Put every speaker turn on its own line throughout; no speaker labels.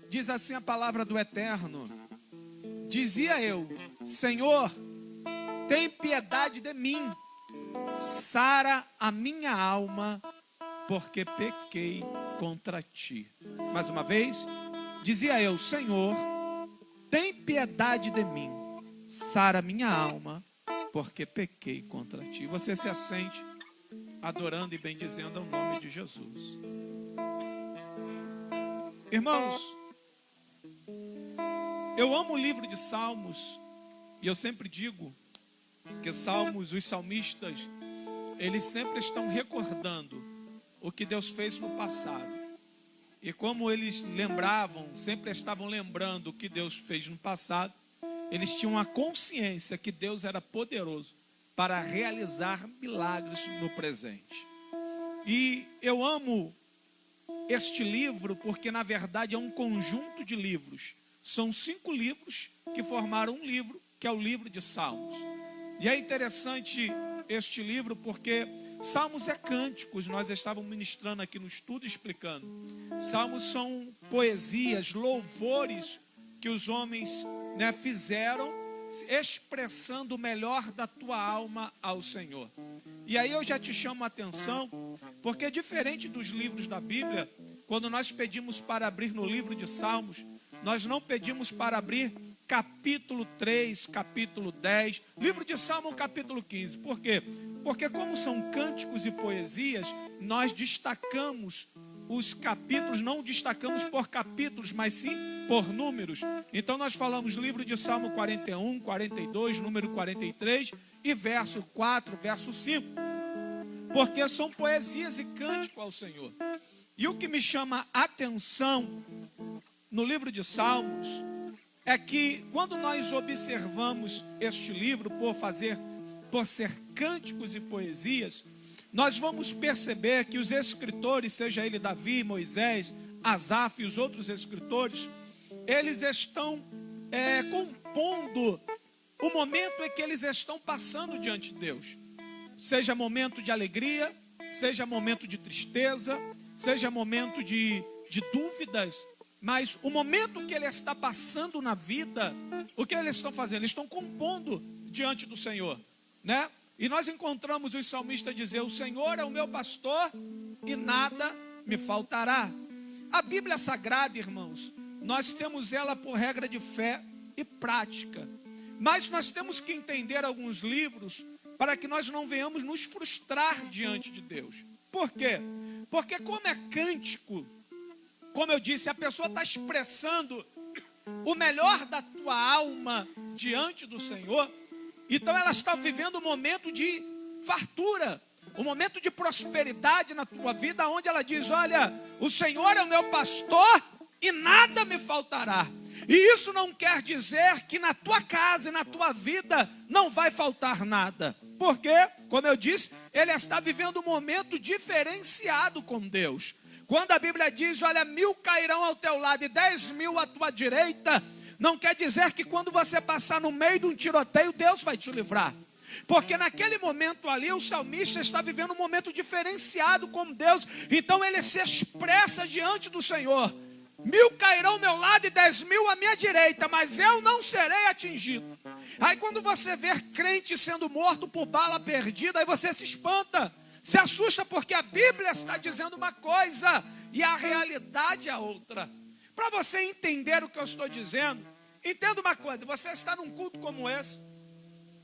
diz assim a palavra do Eterno: dizia eu, Senhor, tem piedade de mim, sara a minha alma, porque pequei contra ti. Mais uma vez, dizia eu, Senhor, tem piedade de mim, sara a minha alma, porque pequei contra ti. Você se assente, adorando e bendizendo o nome de Jesus. Irmãos, eu amo o livro de Salmos, e eu sempre digo que Salmos, os salmistas, eles sempre estão recordando o que Deus fez no passado. E como eles lembravam, sempre estavam lembrando o que Deus fez no passado, eles tinham a consciência que Deus era poderoso para realizar milagres no presente. E eu amo este livro porque, na verdade, é um conjunto de livros. São 5 livros que formaram um livro, que é o livro de Salmos. E é interessante este livro porque Salmos é cânticos, nós estávamos ministrando aqui no estudo explicando. Salmos são poesias, louvores que os homens fizeram, expressando o melhor da tua alma ao Senhor. E aí eu já te chamo a atenção, porque diferente dos livros da Bíblia, quando nós pedimos para abrir no livro de Salmos, nós não pedimos para abrir capítulo 3, capítulo 10, livro de Salmo, capítulo 15. Por quê? Porque como são cânticos e poesias, nós destacamos os capítulos, não destacamos por capítulos, mas sim por números. Então nós falamos livro de Salmo 41, 42, número 43 e verso 4, verso 5. Porque são poesias e cântico ao Senhor. E o que me chama a atenção no livro de Salmos é que quando nós observamos este livro por ser cânticos e poesias, nós vamos perceber que os escritores, seja ele Davi, Moisés, Asaf e os outros escritores, eles estão compondo o momento em que eles estão passando diante de Deus. Seja momento de alegria, seja momento de tristeza, seja momento de dúvidas, mas o momento que ele está passando na vida, o que eles estão fazendo? Eles estão compondo diante do Senhor, né? E nós encontramos os salmistas dizer: o Senhor é o meu pastor e nada me faltará. A Bíblia Sagrada, irmãos, nós temos ela por regra de fé e prática, mas nós temos que entender alguns livros para que nós não venhamos nos frustrar diante de Deus. Por quê? Porque como é cântico, como eu disse, a pessoa está expressando o melhor da tua alma diante do Senhor. Então ela está vivendo um momento de fartura, um momento de prosperidade na tua vida, onde ela diz: olha, o Senhor é o meu pastor e nada me faltará. E isso não quer dizer que na tua casa e na tua vida não vai faltar nada. Porque, como eu disse, ele está vivendo um momento diferenciado com Deus. Quando a Bíblia diz: olha, 1000 cairão ao teu lado e 10.000 à tua direita, não quer dizer que quando você passar no meio de um tiroteio, Deus vai te livrar. Porque naquele momento ali, o salmista está vivendo um momento diferenciado com Deus. Então ele se expressa diante do Senhor: 1000 cairão ao meu lado e 10.000 à minha direita, mas eu não serei atingido. Aí quando você vê crente sendo morto por bala perdida, aí você se espanta, se assusta, porque a Bíblia está dizendo uma coisa e a realidade é outra. Para você entender o que eu estou dizendo, entenda uma coisa: você está num culto como esse,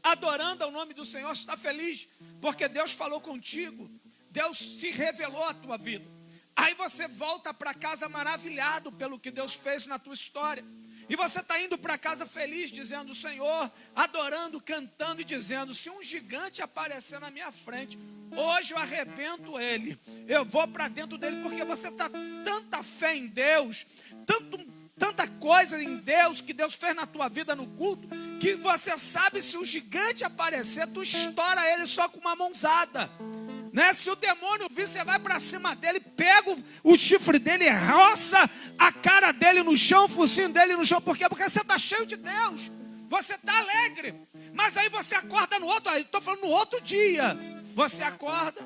adorando ao nome do Senhor, está feliz, porque Deus falou contigo, Deus se revelou à tua vida. Aí você volta para casa maravilhado pelo que Deus fez na tua história. E você está indo para casa feliz, dizendo: Senhor, adorando, cantando e dizendo: se um gigante aparecer na minha frente, hoje eu arrebento ele, eu vou para dentro dele. Porque você está tanta fé em Deus, tanta coisa em Deus que Deus fez na tua vida no culto, que você sabe, se o gigante aparecer, tu estoura ele só com uma mãozada, né? Se o demônio vir, você vai para cima dele, pega o chifre dele, roça a cara dele no chão, o focinho dele no chão. Por quê? Porque você está cheio de Deus, você está alegre. Mas aí você acorda no outro, estou falando no outro dia, você acorda,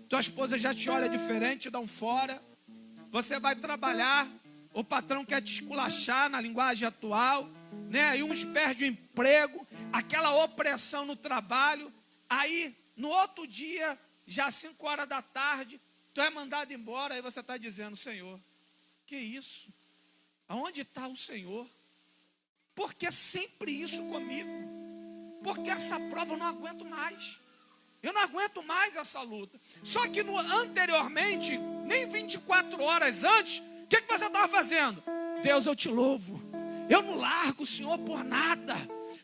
tua esposa já te olha diferente, te dá um fora, você vai trabalhar, o patrão quer te esculachar na linguagem atual, né? Aí uns perdem o emprego, aquela opressão no trabalho. Aí, no outro dia, já às 5 horas da tarde, tu é mandado embora. Aí você está dizendo: Senhor, que isso? Aonde está o Senhor? Por que sempre isso comigo? Porque essa prova eu não aguento mais. Eu não aguento mais essa luta. Só que anteriormente, nem 24 horas antes, o que você estava fazendo? Deus, eu te louvo. Eu não largo o Senhor por nada.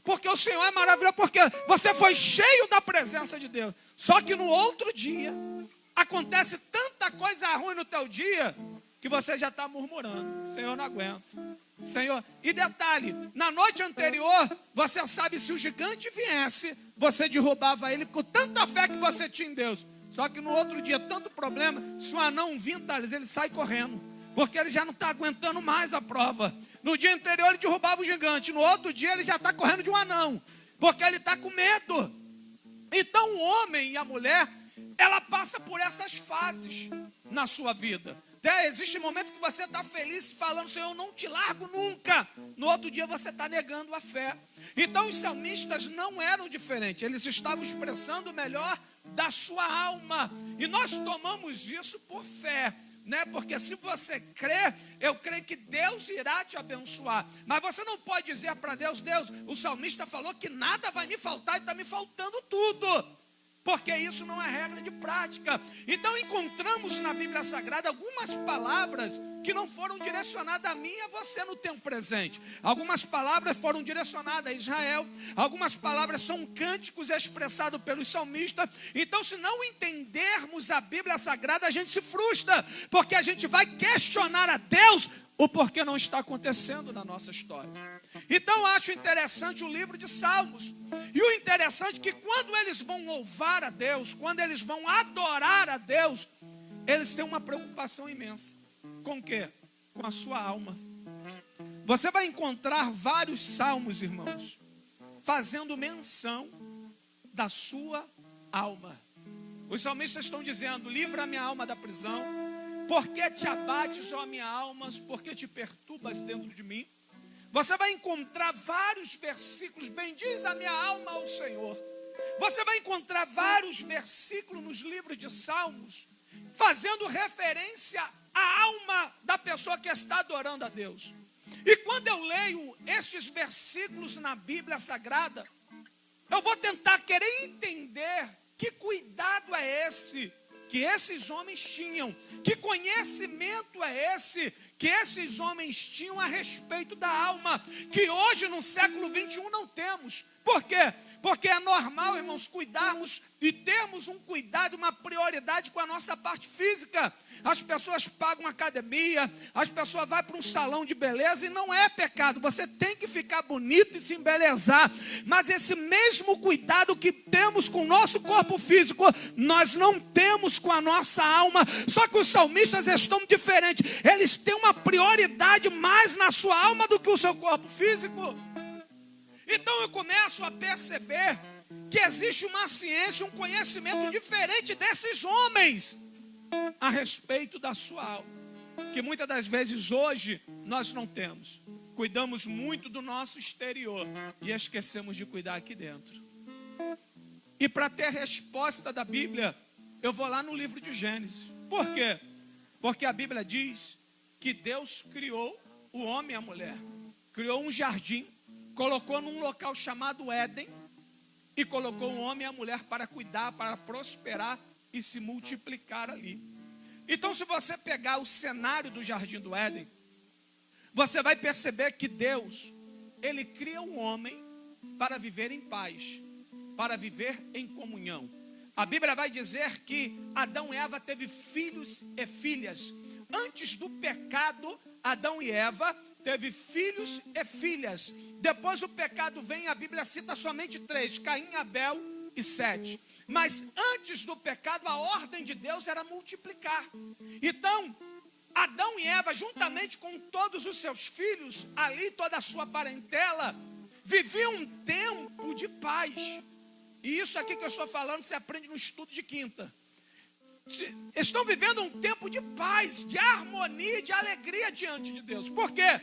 Porque o Senhor é maravilhoso. Porque você foi cheio da presença de Deus. Só que no outro dia, acontece tanta coisa ruim no teu dia, que você já está murmurando: Senhor, não aguento. Senhor, e detalhe, na noite anterior, você sabe, se o gigante viesse, você derrubava ele com tanta fé que você tinha em Deus. Só que no outro dia, tanto problema, se o anão vir, Thales, ele sai correndo, porque ele já não está aguentando mais a prova. No dia anterior ele derrubava o gigante, no outro dia ele já está correndo de um anão, porque ele está com medo. Então o homem e a mulher, ela passa por essas fases na sua vida. Existe momentos que você está feliz, falando: Senhor, eu não te largo nunca. No outro dia você está negando a fé. Então os salmistas não eram diferentes. Eles estavam expressando o melhor da sua alma. E nós tomamos isso por fé, né? Porque se você crê, eu creio que Deus irá te abençoar. Mas você não pode dizer para Deus: Deus, o salmista falou que nada vai me faltar e está me faltando tudo. Porque isso não é regra de prática. Então encontramos na Bíblia Sagrada algumas palavras que não foram direcionadas a mim e a você no tempo presente. Algumas palavras foram direcionadas a Israel. Algumas palavras são cânticos expressados pelos salmistas. Então, se não entendermos a Bíblia Sagrada, a gente se frustra, porque a gente vai questionar a Deus o porquê não está acontecendo na nossa história. Então eu acho interessante o livro de Salmos. E o interessante é que quando eles vão louvar a Deus, quando eles vão adorar a Deus, eles têm uma preocupação imensa. Com o quê? Com a sua alma. Você vai encontrar vários salmos, irmãos, fazendo menção da sua alma. Os salmistas estão dizendo: livra a minha alma da prisão. Por que te abates, ó minha alma? Por que te perturbas dentro de mim? Você vai encontrar vários versículos: bendiz a minha alma ao Senhor. Você vai encontrar vários versículos nos livros de Salmos, fazendo referência à alma da pessoa que está adorando a Deus. E quando eu leio estes versículos na Bíblia Sagrada, eu vou tentar querer entender que cuidado é esse que esses homens tinham, que conhecimento é esse que esses homens tinham a respeito da alma, que hoje no século 21 não temos. Por quê? Porque é normal, irmãos, cuidarmos e termos um cuidado, uma prioridade com a nossa parte física. As pessoas pagam academia, as pessoas vão para um salão de beleza, e não é pecado, você tem que ficar bonito e se embelezar. Mas esse mesmo cuidado que temos com o nosso corpo físico, nós não temos com a nossa alma. Só que os salmistas estão diferentes, eles têm uma prioridade mais na sua alma do que o seu corpo físico. Então eu começo a perceber que existe uma ciência, um conhecimento diferente desses homens a respeito da sua alma, que muitas das vezes hoje nós não temos. Cuidamos muito do nosso exterior e esquecemos de cuidar aqui dentro. E para ter a resposta da Bíblia, eu vou lá no livro de Gênesis. Por quê? Porque a Bíblia diz que Deus criou o homem e a mulher, criou um jardim, colocou num local chamado Éden, e colocou o homem e a mulher para cuidar, para prosperar e se multiplicar ali. Então, se você pegar o cenário do jardim do Éden, você vai perceber que Deus, Ele cria o homem para viver em paz, para viver em comunhão. A Bíblia vai dizer que Adão e Eva teve filhos e filhas. Antes do pecado, Adão e Eva teve filhos e filhas. Depois o pecado vem, a Bíblia cita somente 3, Caim, Abel e Sete. Mas antes do pecado, a ordem de Deus era multiplicar. Então, Adão e Eva, juntamente com todos os seus filhos, ali toda a sua parentela, viviam um tempo de paz. E isso aqui que eu estou falando, você aprende no estudo de quinta. estão vivendo um tempo de paz, de harmonia, de alegria diante de Deus. Por quê?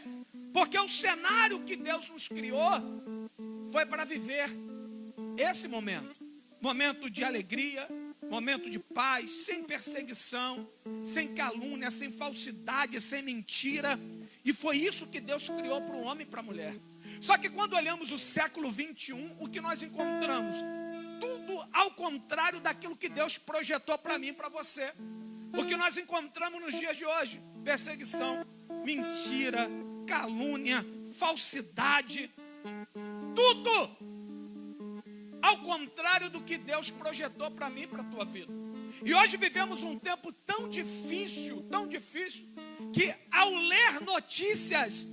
Porque o cenário que Deus nos criou foi para viver esse momento. Momento de alegria, momento de paz, sem perseguição, sem calúnia, sem falsidade, sem mentira. E foi isso que Deus criou para o homem e para a mulher. Só que quando olhamos o século 21, o que nós encontramos? Tudo ao contrário daquilo que Deus projetou para mim e para você. O que nós encontramos nos dias de hoje? Perseguição, mentira, calúnia, falsidade. Tudo ao contrário do que Deus projetou para mim e para a tua vida. E hoje vivemos um tempo tão difícil, que ao ler notícias,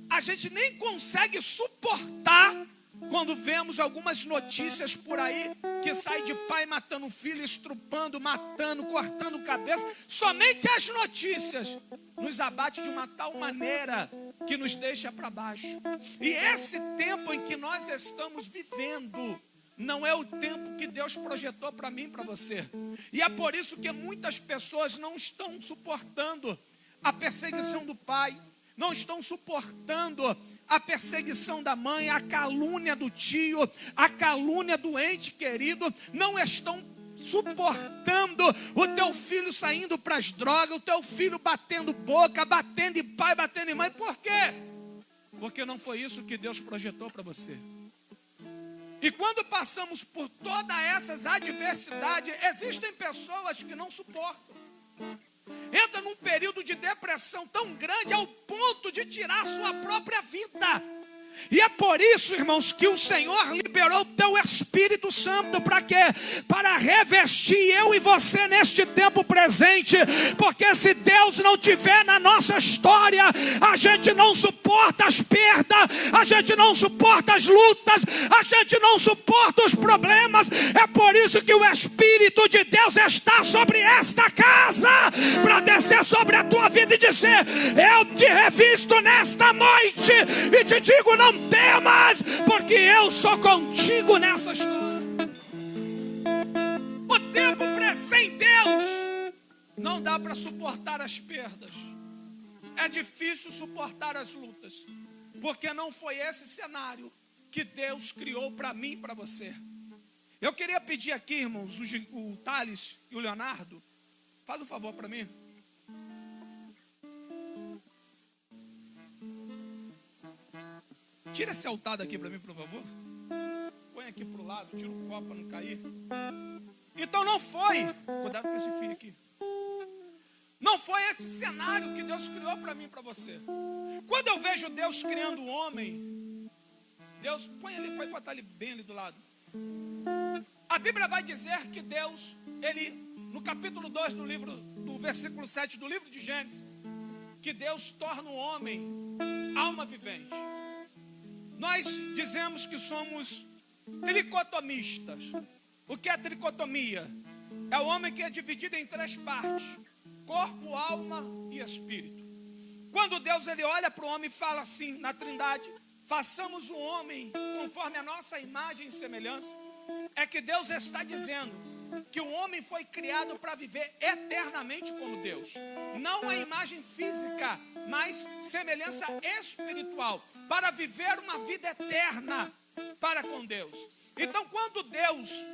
a gente nem consegue suportar quando vemos algumas notícias por aí, que sai de pai matando filho, estrupando, matando, cortando cabeça. Somente as notícias nos abate de uma tal maneira que nos deixa para baixo. E esse tempo em que nós estamos vivendo não é o tempo que Deus projetou para mim e para você. E é por isso que muitas pessoas não estão suportando a perseguição do pai, não estão suportando a perseguição da mãe, a calúnia do tio, a calúnia do ente querido, não estão suportando o teu filho saindo para as drogas, o teu filho batendo boca, batendo em pai, batendo em mãe. Por quê? Porque não foi isso que Deus projetou para você. E quando passamos por todas essas adversidades, existem pessoas que não suportam. Entra num período de depressão tão grande ao ponto de tirar a sua própria vida. E é por isso, irmãos, que o Senhor liberou o teu Espírito Santo. Para quê? Para revestir eu e você neste tempo presente. Porque se Deus não tiver na nossa história, a gente não suporta as perdas, a gente não suporta as lutas, a gente não suporta os problemas. É por isso que o Espírito de Deus está sobre esta casa, para descer sobre a tua vida e dizer: eu te revisto nesta noite e te digo, não temas, porque eu sou contigo nessa história. O tempo sem Deus não dá para suportar as perdas. É difícil suportar as lutas, porque não foi esse cenário que Deus criou para mim e para você. Eu queria pedir aqui, irmãos, o Thales e o Leonardo, faz um favor para mim. Tira esse altar daqui para mim, por favor. Põe aqui para o lado, tira o copo para não cair. Então não foi, cuidado com esse fio aqui. Não foi esse cenário que Deus criou para mim e para você. Quando eu vejo Deus criando o homem, Deus, põe ali, pode botar ali bem ali do lado. A Bíblia vai dizer que Deus, ele, no capítulo 2 do livro, do versículo 7 do livro de Gênesis, que Deus torna o homem alma vivente. Nós dizemos que somos tricotomistas. O que é tricotomia? É o homem que é dividido em três partes: corpo, alma e espírito. Quando Deus ele olha para o homem e fala assim na Trindade: façamos o homem conforme a nossa imagem e semelhança, é que Deus está dizendo que o homem foi criado para viver eternamente como Deus. Não a imagem física, mas semelhança espiritual, para viver uma vida eterna para com Deus. Então, quando Deus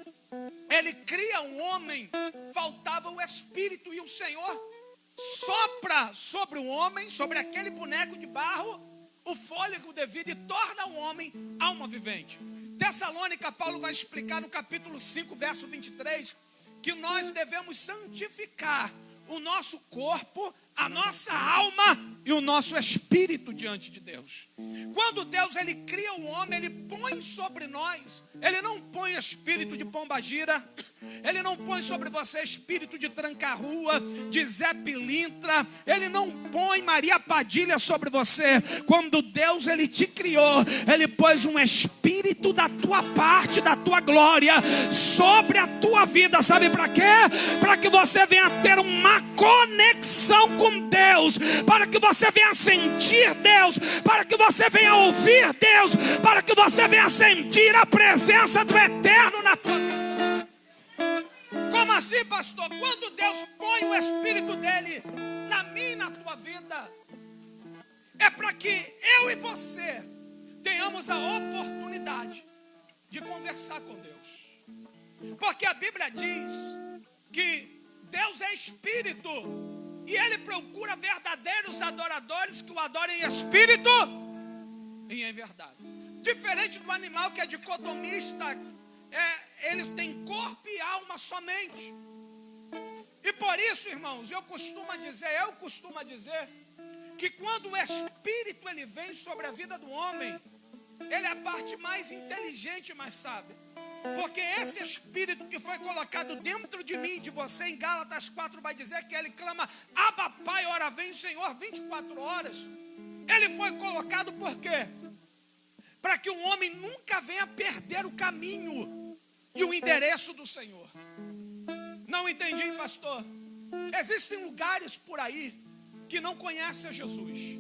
ele cria um homem, faltava o Espírito, e o Senhor sopra sobre o homem, sobre aquele boneco de barro, o fôlego devido e torna o homem alma vivente. Tessalônica, Paulo vai explicar no capítulo 5, verso 23, que nós devemos santificar o nosso corpo, a nossa alma e o nosso espírito diante de Deus. Quando Deus ele cria o homem, ele põe sobre nós, ele não põe espírito de pombagira, ele não põe sobre você espírito de tranca-rua, de Zé Pilintra, ele não põe Maria Padilha sobre você. Quando Deus ele te criou, ele pôs um espírito da tua parte, da tua glória sobre a tua vida. Sabe para quê? Para que você venha ter uma conexão com Deus, para que você venha sentir Deus, para que você venha ouvir Deus, para que você venha sentir a presença do Eterno na tua vida. Como Como assim, pastor? Quando Deus põe o Espírito dele na minha e na tua vida, é para que eu e você tenhamos a oportunidade de conversar com Deus. Porque a Bíblia diz que Deus é Espírito e Ele procura verdadeiros adoradores que o adorem em Espírito e em verdade. Diferente do animal que é dicotomista, ele tem corpo e alma somente. E por isso, irmãos, eu costumo dizer que quando o Espírito ele vem sobre a vida do homem, ele é a parte mais inteligente e mais sábia. Porque esse Espírito que foi colocado dentro de mim e de você, em Gálatas 4 vai dizer que ele clama: Abba, Pai, ora vem Senhor, 24 horas. Ele foi colocado por quê? Para que o homem nunca venha perder o caminho e o endereço do Senhor. Não entendi, pastor? Existem lugares por aí que não conhecem a Jesus.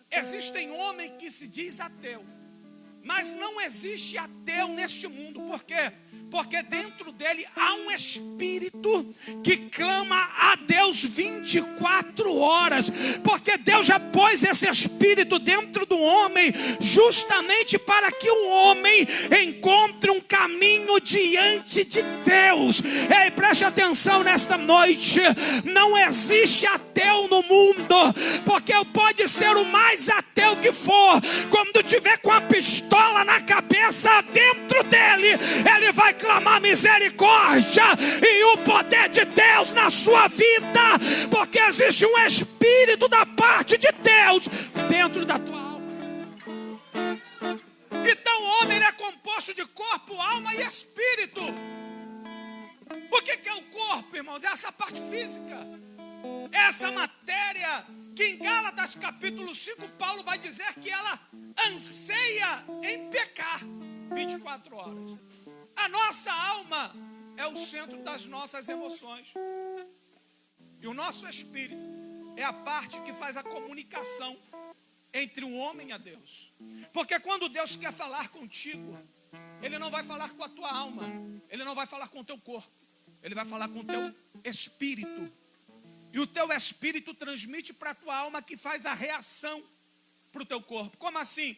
Existem homens que se diz ateu, mas não existe ateu neste mundo. Por quê? Porque dentro dele há um Espírito que clama a Deus 24 horas. Porque Deus já pôs esse Espírito dentro do homem, justamente para que o homem encontre um caminho diante de Deus. Ei, preste atenção nesta noite. Não existe ateu no mundo, porque pode ser o mais ateu que for, quando tiver com a pistola na cabeça, dentro dele, ele vai clamar misericórdia e o poder de Deus na sua vida, porque existe um Espírito da parte de Deus dentro da tua alma. Então o homem ele é composto de corpo, alma e espírito. O que é o corpo, irmãos? É essa parte física, essa matéria que em Gálatas capítulo 5 Paulo vai dizer que ela anseia em pecar 24 horas. A nossa alma é o centro das nossas emoções. E o nosso espírito é a parte que faz a comunicação entre o homem e a Deus. Porque quando Deus quer falar contigo, Ele não vai falar com a tua alma, Ele não vai falar com o teu corpo, Ele vai falar com o teu espírito. E o teu espírito transmite para a tua alma, que faz a reação para o teu corpo. Como assim?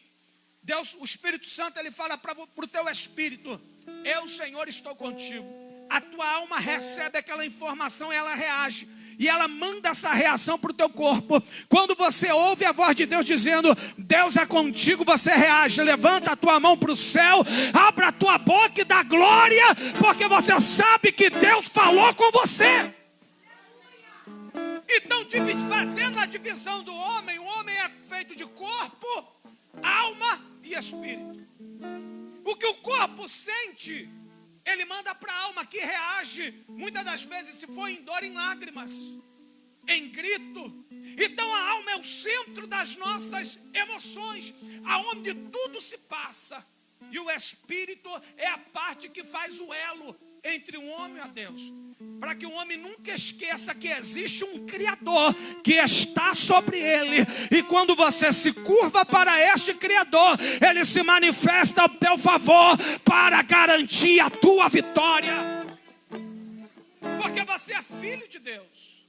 Deus, o Espírito Santo, ele fala para o teu espírito: eu, Senhor, estou contigo. A tua alma recebe aquela informação e ela reage. E ela manda essa reação para o teu corpo. Quando você ouve a voz de Deus dizendo: Deus é contigo, você reage. Levanta a tua mão para o céu, abre a tua boca e dá glória, porque você sabe que Deus falou com você. Então, fazendo a divisão do homem, o homem é feito de corpo, alma e espírito. O que o corpo sente, ele manda para a alma, que reage, muitas das vezes, se for em dor, em lágrimas, em grito. Então a alma é o centro das nossas emoções, aonde tudo se passa. E o espírito é a parte que faz o elo entre o homem e a Deus, para que o homem nunca esqueça que existe um Criador que está sobre ele. E quando você se curva para este Criador, ele se manifesta ao teu favor para garantir a tua vitória, porque você é filho de Deus.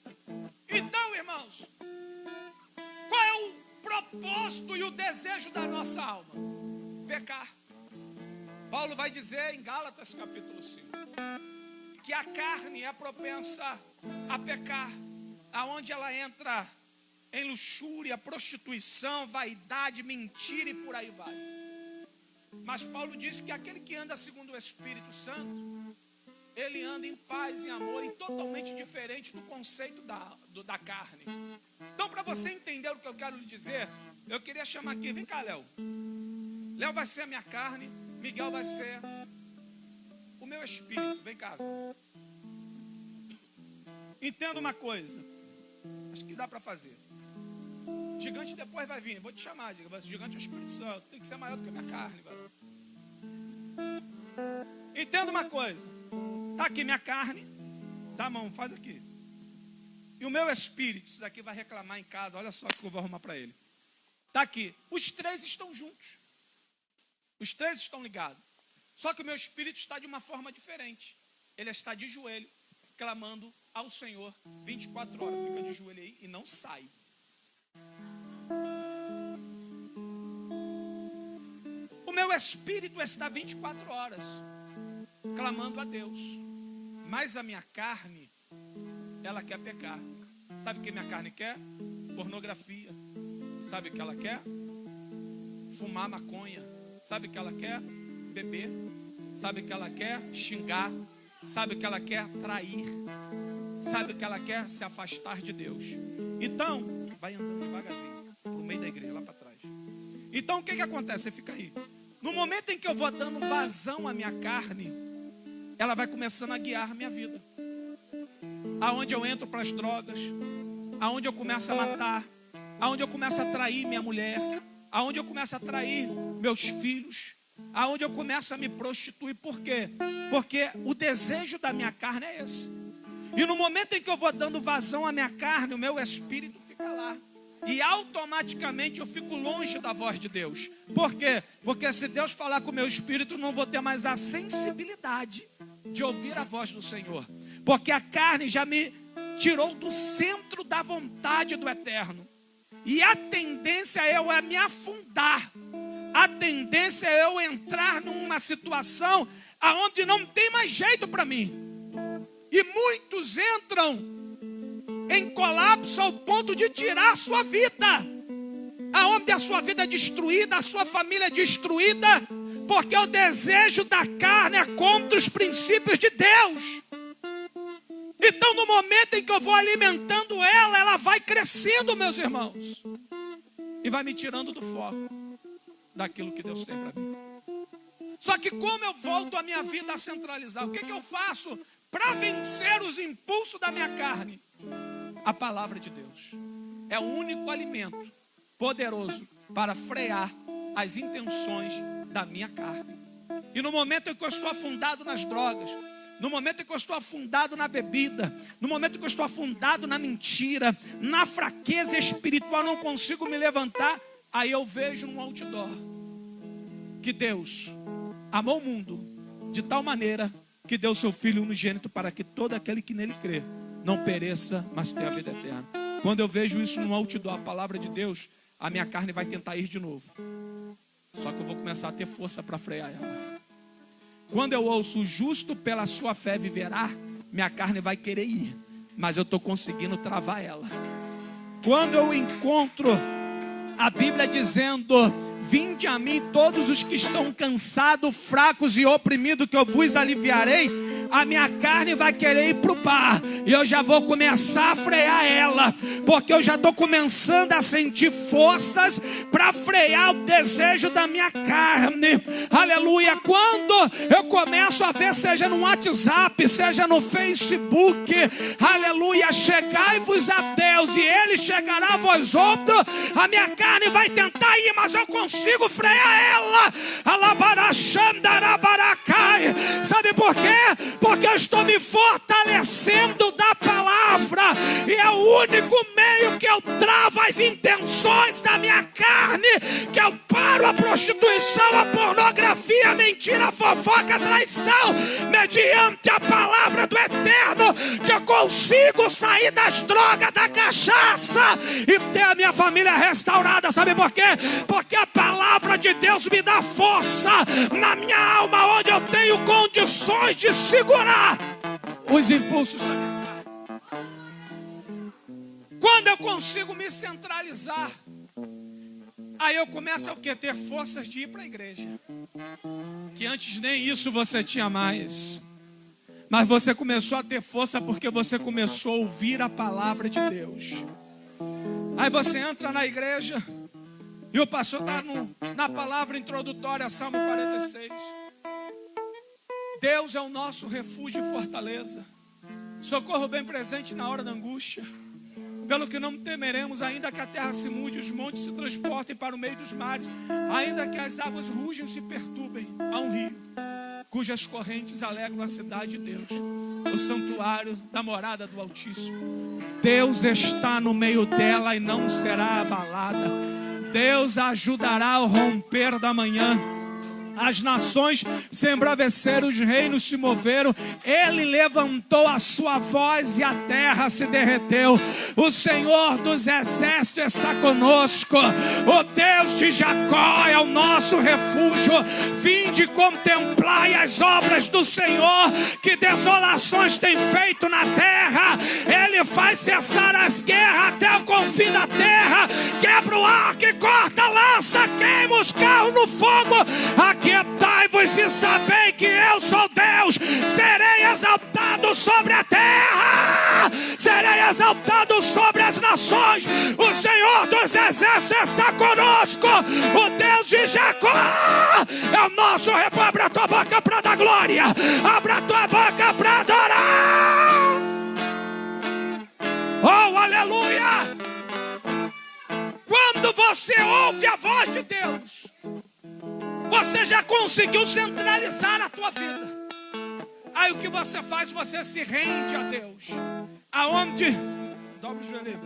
Então, irmãos, qual é o propósito e o desejo da nossa alma? Pecar. Paulo vai dizer em Gálatas capítulo 5 que a carne é propensa a pecar, aonde ela entra em luxúria, prostituição, vaidade, mentira e por aí vai. Mas Paulo diz que aquele que anda segundo o Espírito Santo, ele anda em paz e amor, e totalmente diferente do conceito da carne. Então, para você entender o que eu quero lhe dizer, eu queria chamar aqui, vem cá, Léo. Léo vai ser a minha carne, Miguel vai ser o meu espírito. Vem cá. Entenda uma coisa, acho que dá para fazer. Gigante depois vai vir, vou te chamar, gigante é o Espírito Santo, tem que ser maior do que a minha carne, velho. Entenda uma coisa, tá aqui minha carne, tá, mão, faz aqui. E o meu espírito, isso daqui vai reclamar em casa, olha só o que eu vou arrumar para ele. Tá aqui, os três estão juntos, os três estão ligados. Só que o meu espírito está de uma forma diferente. ele está de joelho, clamando ao Senhor 24 horas. Fica de joelho aí e não sai. O meu espírito está 24 horas clamando a Deus, mas a minha carne, ela quer pecar. Sabe o que minha carne quer? Pornografia. Sabe o que ela quer? Fumar maconha. Sabe o que ela quer? Beber. Sabe o que ela quer? Xingar. Sabe o que ela quer? Trair. Sabe o que ela quer? Se afastar de Deus. Então, vai andando devagarzinho pro meio da igreja, lá para trás. Então o que acontece? Você fica aí. No momento em que eu vou dando vazão à minha carne, ela vai começando a guiar a minha vida. Aonde eu entro para as drogas, aonde eu começo a matar, aonde eu começo a trair minha mulher, aonde eu começo a trair meus filhos, aonde eu começo a me prostituir. Por quê? Porque o desejo da minha carne é esse. E no momento em que eu vou dando vazão à minha carne, o meu espírito fica lá. E automaticamente eu fico longe da voz de Deus. Por quê? Porque se Deus falar com o meu espírito, eu não vou ter mais a sensibilidade de ouvir a voz do Senhor. Porque a carne já me tirou do centro da vontade do Eterno. E a tendência é eu me afundar. A tendência é eu entrar numa situação aonde não tem mais jeito para mim. E muitos entram em colapso ao ponto de tirar a sua vida. Aonde a sua vida é destruída, a sua família é destruída, porque o desejo da carne é contra os princípios de Deus. Então no momento em que eu vou alimentando ela, ela vai crescendo, meus irmãos, e vai me tirando do foco daquilo que Deus tem para mim. Só que como eu volto a minha vida a centralizar? O que eu faço para vencer os impulsos da minha carne? A palavra de Deus é o único alimento poderoso para frear as intenções da minha carne. E no momento em que eu estou afundado nas drogas, no momento em que eu estou afundado na bebida, no momento em que eu estou afundado na mentira, na fraqueza espiritual, não consigo me levantar, aí eu vejo um outdoor que Deus amou o mundo de tal maneira que deu seu Filho unigênito para que todo aquele que nele crê não pereça, mas tenha a vida eterna. Quando eu vejo isso no outdoor, a palavra de Deus, a minha carne vai tentar ir de novo. Só que eu vou começar a ter força para frear ela. Quando eu ouço o justo pela sua fé viverá, minha carne vai querer ir, mas eu estou conseguindo travar ela. Quando eu encontro a Bíblia dizendo: vinde a mim todos os que estão cansados, fracos e oprimidos, que eu vos aliviarei, a minha carne vai querer ir para o bar. E eu já vou começar a frear ela, porque eu já estou começando a sentir forças para frear o desejo da minha carne. Aleluia. Quando eu começo a ver, seja no WhatsApp, seja no Facebook, aleluia, chegai-vos a Deus e Ele chegará a vós outros, a minha carne vai tentar ir, mas eu consigo frear ela. Sabe por quê? Porque eu estou me fortalecendo da palavra, e é o único meio que eu travo as intenções da minha carne, que eu paro a prostituição, a pornografia, a mentira, a fofoca, a traição, mediante a palavra do Eterno, que eu consigo sair das drogas, da cachaça e ter a minha família restaurada. Sabe por quê? Porque a palavra de Deus me dá força na minha alma, onde eu tenho condições de segurar os impulsos da minha carne. Quando eu consigo me centralizar, aí eu começo a ter forças de ir para a igreja, que antes nem isso você tinha mais. Mas você começou a ter força porque você começou a ouvir a palavra de Deus. Aí você entra na igreja e o pastor está na palavra introdutória, Salmo 46. Deus é o nosso refúgio e fortaleza, socorro bem presente na hora da angústia. Pelo que não temeremos, ainda que a terra se mude, os montes se transportem para o meio dos mares, ainda que as águas rugem e se perturbem. Há um rio, cujas correntes alegram a cidade de Deus, o santuário da morada do Altíssimo. Deus está no meio dela e não será abalada. Deus a ajudará ao romper da manhã. As nações se embraveceram, os reinos se moveram. Ele levantou a sua voz e a terra se derreteu. O Senhor dos exércitos está conosco. O Deus de Jacó é o nosso refúgio. Vinde contemplai as obras do Senhor, que desolações tem feito na terra. Ele faz cessar as guerras até o confim da terra. Quebra o arco e corta a lança, queima os carros no fogo. Aquietai-vos e sabei que eu sou Deus. Serei exaltado sobre a terra, serei exaltado sobre as nações. O Senhor dos exércitos está conosco. O Deus de Jacó é o nosso refúgio. Abra a tua boca para dar glória. Abra a tua boca para adorar. Oh, aleluia! Quando você ouve a voz de Deus, você já conseguiu centralizar a tua vida. Aí o que você faz? Você se rende a Deus. Aonde? Dobra o joelho.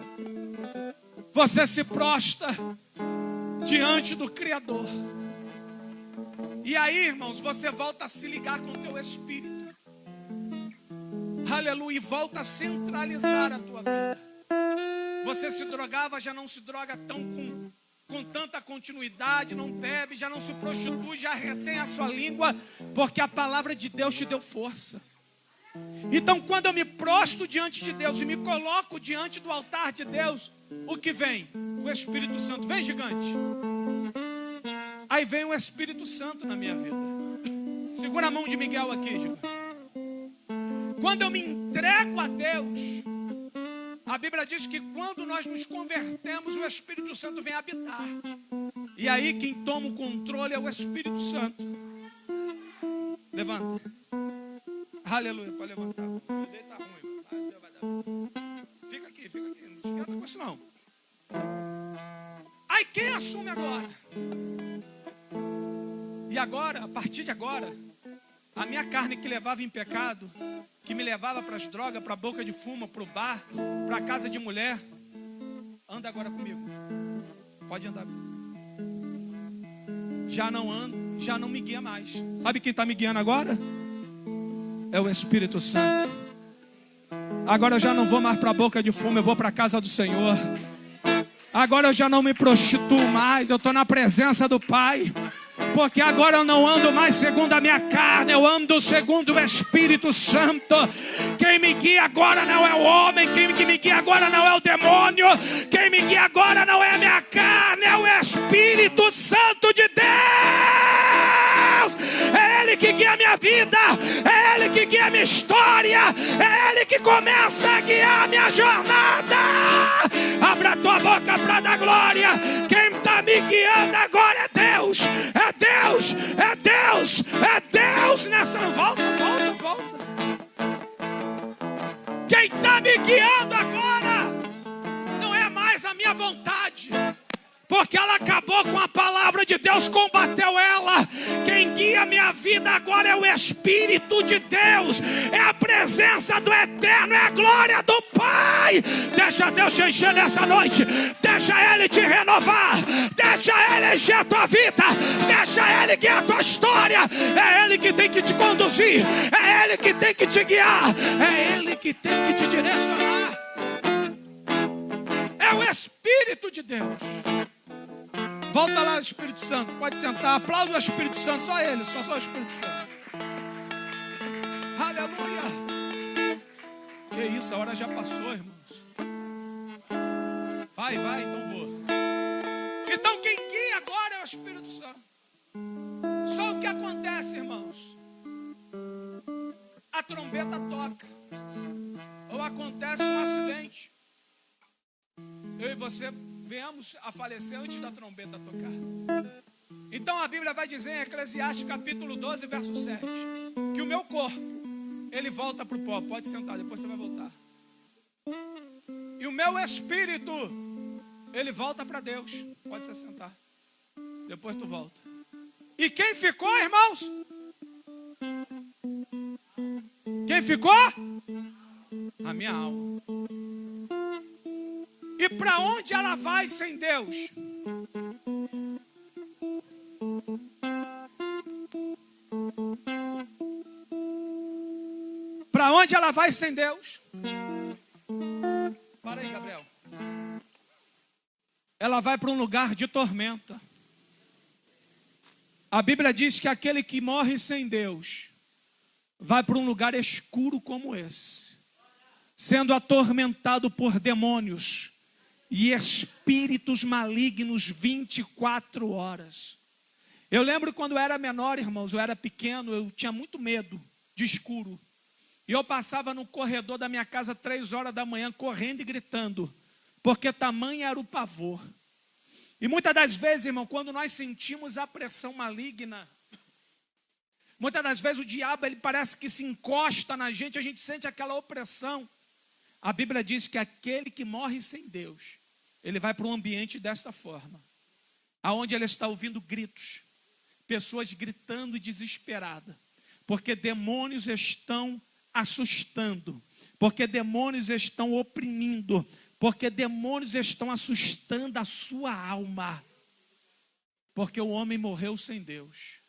Você se prostra diante do Criador. E aí, irmãos, você volta a se ligar com o teu espírito. Aleluia. E volta a centralizar a tua vida. Você se drogava, já não se droga com tanta continuidade, não bebe, já não se prostitui, já retém a sua língua, porque a palavra de Deus te deu força. Então, quando eu me prostro diante de Deus e me coloco diante do altar de Deus, o que vem? O Espírito Santo. Vem, gigante. Aí vem o Espírito Santo na minha vida. Segura a mão de Miguel aqui, gigante. Quando eu me entrego a Deus, a Bíblia diz que quando nós nos convertemos, o Espírito Santo vem habitar. E aí quem toma o controle é o Espírito Santo. Levanta. Aleluia, pode levantar. O dedo tá ruim. Fica aqui. Não esquenta com isso não. Aí quem assume agora? E agora, a partir de agora, a minha carne que levava em pecado, que me levava para as drogas, para a boca de fumo, para o bar, para a casa de mulher, anda agora comigo. Pode andar. Já não ando, já não me guia mais. Sabe quem está me guiando agora? É o Espírito Santo. Agora eu já não vou mais para a boca de fumo, eu vou para a casa do Senhor. Agora eu já não me prostituo mais, eu estou na presença do Pai. Porque agora eu não ando mais segundo a minha carne, eu ando segundo o Espírito Santo. Quem me guia agora não é o homem, quem me guia agora não é o demônio, quem me guia agora não é a minha carne, é o Espírito Santo de Deus. É Ele que guia a minha vida, é Ele que guia a minha história, é Ele que começa a guiar a minha jornada. Abra a tua boca para dar glória. Quem está me guiando agora é Deus. É Deus, é Deus, é Deus nessa. Volta. Quem está me guiando agora não é mais a minha vontade, porque ela acabou com a palavra de Deus, combateu ela. Quem guia a minha vida agora é o Espírito de Deus, é a presença do Eterno, é a glória do Pai. Deixa Deus te encher nessa noite, deixa Ele te renovar, deixa Ele encher a tua vida, deixa Ele guiar a tua história. É Ele que tem que te conduzir, é Ele que tem que te guiar, é Ele que tem que te direcionar. É o Espírito de Deus. Volta lá, Espírito Santo, pode sentar. Aplauda o Espírito Santo, só ele, só o Espírito Santo. Aleluia. Que isso, a hora já passou, irmãos. Vai, então vou. Então quem guia agora é o Espírito Santo. Só o que acontece, irmãos, a trombeta toca, ou acontece um acidente, eu e você venhamos a falecer antes da trombeta tocar. Então a Bíblia vai dizer em Eclesiastes capítulo 12, verso 7, que o meu corpo, ele volta para o pó. Pode sentar, depois você vai voltar. E o meu espírito, ele volta para Deus. Pode se sentar, depois tu volta. E quem ficou, irmãos? Quem ficou? A minha alma. E para onde ela vai sem Deus? Aonde ela vai sem Deus? Para aí, Gabriel. Ela vai para um lugar de tormenta. A Bíblia diz que aquele que morre sem Deus vai para um lugar escuro como esse, sendo atormentado por demônios e espíritos malignos 24 horas. Eu lembro quando eu era menor, irmãos, eu era pequeno, eu tinha muito medo de escuro. E eu passava no corredor da minha casa 3 horas da manhã, correndo e gritando, porque tamanho era o pavor. E muitas das vezes, irmão, quando nós sentimos a pressão maligna, muitas das vezes o diabo, ele parece que se encosta na gente, a gente sente aquela opressão. A Bíblia diz que aquele que morre sem Deus, ele vai para um ambiente desta forma, aonde ele está ouvindo gritos, pessoas gritando desesperada, porque demônios estão assustando, porque demônios estão oprimindo, porque demônios estão assustando a sua alma, porque o homem morreu sem Deus.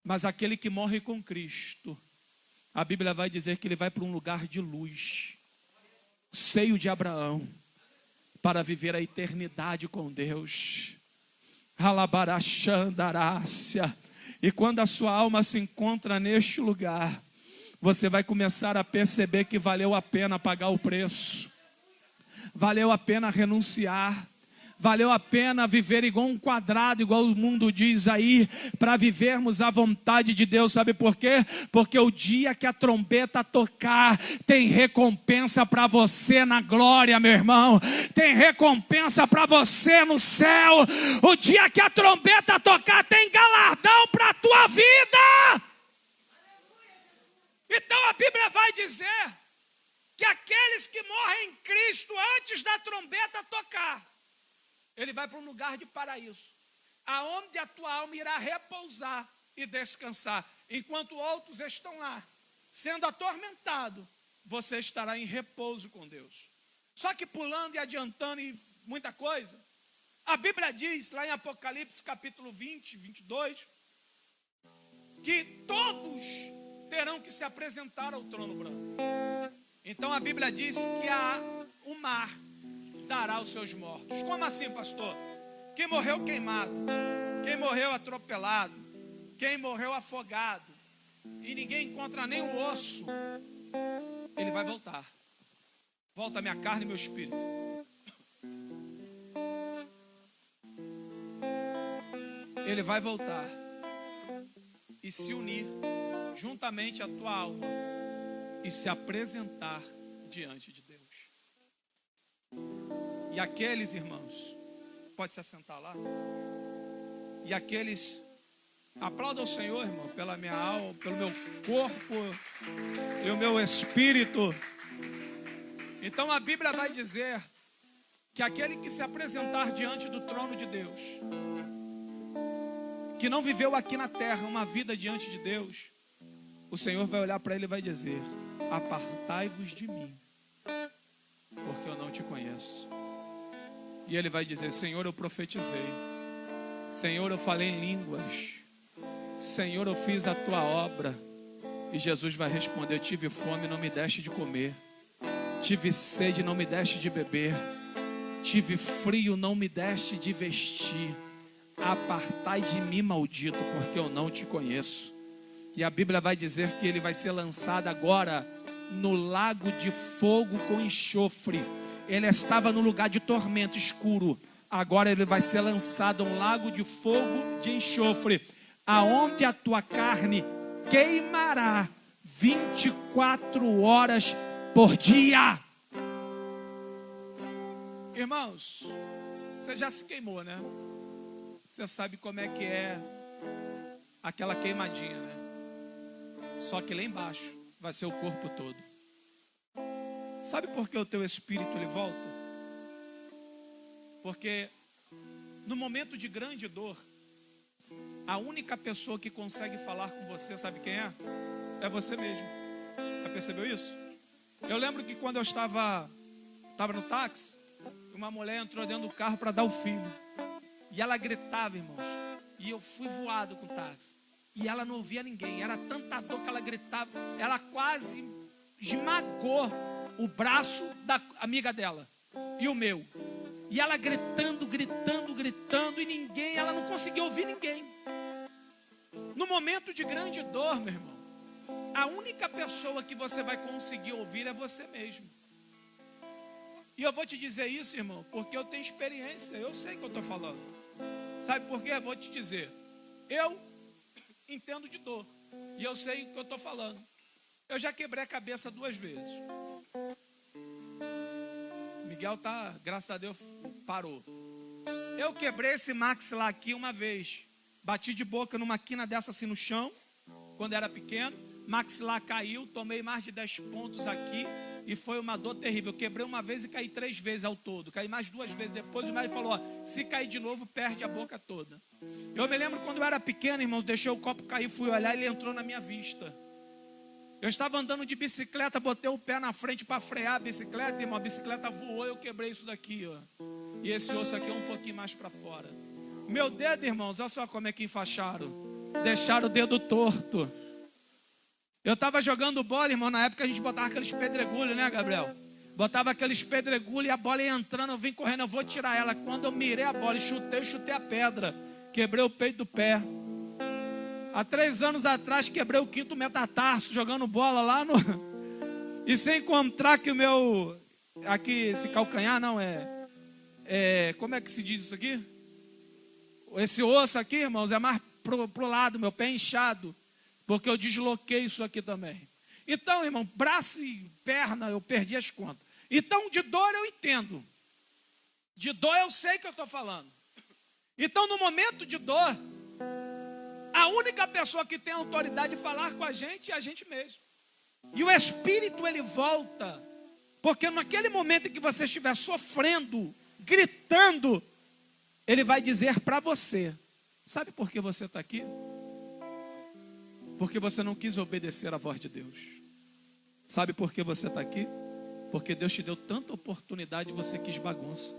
Mas aquele que morre com Cristo, a Bíblia vai dizer que ele vai para um lugar de luz, seio de Abraão, para viver a eternidade com Deus. Alabarachandarácia. E quando a sua alma se encontra neste lugar, você vai começar a perceber que valeu a pena pagar o preço. Valeu a pena renunciar. Valeu a pena viver igual um quadrado, igual o mundo diz aí, para vivermos a vontade de Deus. Sabe por quê? Porque o dia que a trombeta tocar, tem recompensa para você na glória, meu irmão. Tem recompensa para você no céu. O dia que a trombeta tocar, tem galardão para a tua vida. Então a Bíblia vai dizer que aqueles que morrem em Cristo antes da trombeta tocar, ele vai para um lugar de paraíso, aonde a tua alma irá repousar e descansar. Enquanto outros estão lá, sendo atormentados, você estará em repouso com Deus. Só que pulando e adiantando e muita coisa, a Bíblia diz lá em Apocalipse capítulo 20, 22, que todos terão que se apresentar ao trono branco. Então a Bíblia diz que o mar dará os seus mortos. Como assim, pastor? Quem morreu queimado, quem morreu atropelado, quem morreu afogado, e ninguém encontra nem um osso, ele vai voltar. Volta a minha carne e meu espírito. Ele vai voltar e se unir juntamente à tua alma e se apresentar diante de Deus. E aqueles, irmãos, pode se assentar lá. E aqueles, aplauda o Senhor, irmão, pela minha alma, pelo meu corpo e o meu espírito. Então a Bíblia vai dizer que aquele que se apresentar diante do trono de Deus, que não viveu aqui na terra uma vida diante de Deus, o Senhor vai olhar para ele e vai dizer: apartai-vos de mim, porque eu não te conheço. E ele vai dizer: Senhor, eu profetizei, Senhor, eu falei em línguas, Senhor, eu fiz a tua obra. E Jesus vai responder: eu tive fome, não me deste de comer, tive sede, não me deste de beber, tive frio, não me deste de vestir. Apartai de mim, maldito, porque eu não te conheço. E a Bíblia vai dizer que ele vai ser lançado agora no lago de fogo com enxofre. Ele estava no lugar de tormento escuro, agora ele vai ser lançado a um lago de fogo de enxofre, aonde a tua carne queimará 24 horas por dia. Irmãos, você já se queimou, né? Você sabe como é que é aquela queimadinha, né? Só que lá embaixo vai ser o corpo todo. Sabe por que o teu espírito ele volta? Porque no momento de grande dor, a única pessoa que consegue falar com você, sabe quem é? É você mesmo. Já percebeu isso? Eu lembro que quando eu estava no táxi, uma mulher entrou dentro do carro para dar o filho. E ela gritava, irmãos. E eu fui voado com o táxi. E ela não ouvia ninguém. Era tanta dor que ela gritava. Ela quase esmagou o braço da amiga dela e o meu. E ela gritando, e ninguém, ela não conseguia ouvir ninguém. No momento de grande dor, meu irmão, a única pessoa que você vai conseguir ouvir é você mesmo. E eu vou te dizer isso, irmão, porque eu tenho experiência, eu sei o que eu estou falando. Sabe por quê? Eu vou te dizer. Eu entendo de dor e eu sei o que eu estou falando. Eu já quebrei a cabeça 2 vezes. Miguel tá, graças a Deus, parou. Eu quebrei esse maxilar aqui uma vez. Bati de boca numa quina dessa assim no chão, quando era pequeno. Maxilar caiu, tomei mais de 10 pontos aqui e foi uma dor terrível. Eu quebrei uma vez e caí 3 vezes ao todo. Caí mais 2 vezes depois. O médico falou, ó, se cair de novo, perde a boca toda. Eu me lembro quando eu era pequeno, irmãos, deixei o copo cair, fui olhar e ele entrou na minha vista. Eu estava andando de bicicleta, botei o pé na frente para frear a bicicleta, irmão, a bicicleta voou e eu quebrei isso daqui, ó. E esse osso aqui é um pouquinho mais para fora. Meu dedo, irmãos, olha só como é que enfaixaram. Deixaram o dedo torto. Eu estava jogando bola, irmão, na época a gente botava aqueles pedregulhos, né, Gabriel? Botava aqueles pedregulhos e a bola ia entrando, eu vim correndo, eu vou tirar ela. Quando eu mirei a bola e chutei a pedra. Quebrei o peito do pé. Há 3 anos atrás, quebrei o 5º metatarso, jogando bola lá no... E sem encontrar que o meu... Aqui, esse calcanhar, não, como é que se diz isso aqui? Esse osso aqui, irmãos, é mais pro lado, meu pé inchado. Porque eu desloquei isso aqui também. Então, irmão, braço e perna, eu perdi as contas. Então, de dor eu entendo. De dor eu sei que eu estou falando. Então, no momento de dor, a única pessoa que tem autoridade de falar com a gente é a gente mesmo. E o Espírito, ele volta. Porque naquele momento em que você estiver sofrendo, gritando, ele vai dizer para você, sabe por que você está aqui? Porque você não quis obedecer à voz de Deus. Sabe por que você está aqui? Porque Deus te deu tanta oportunidade e você quis bagunça.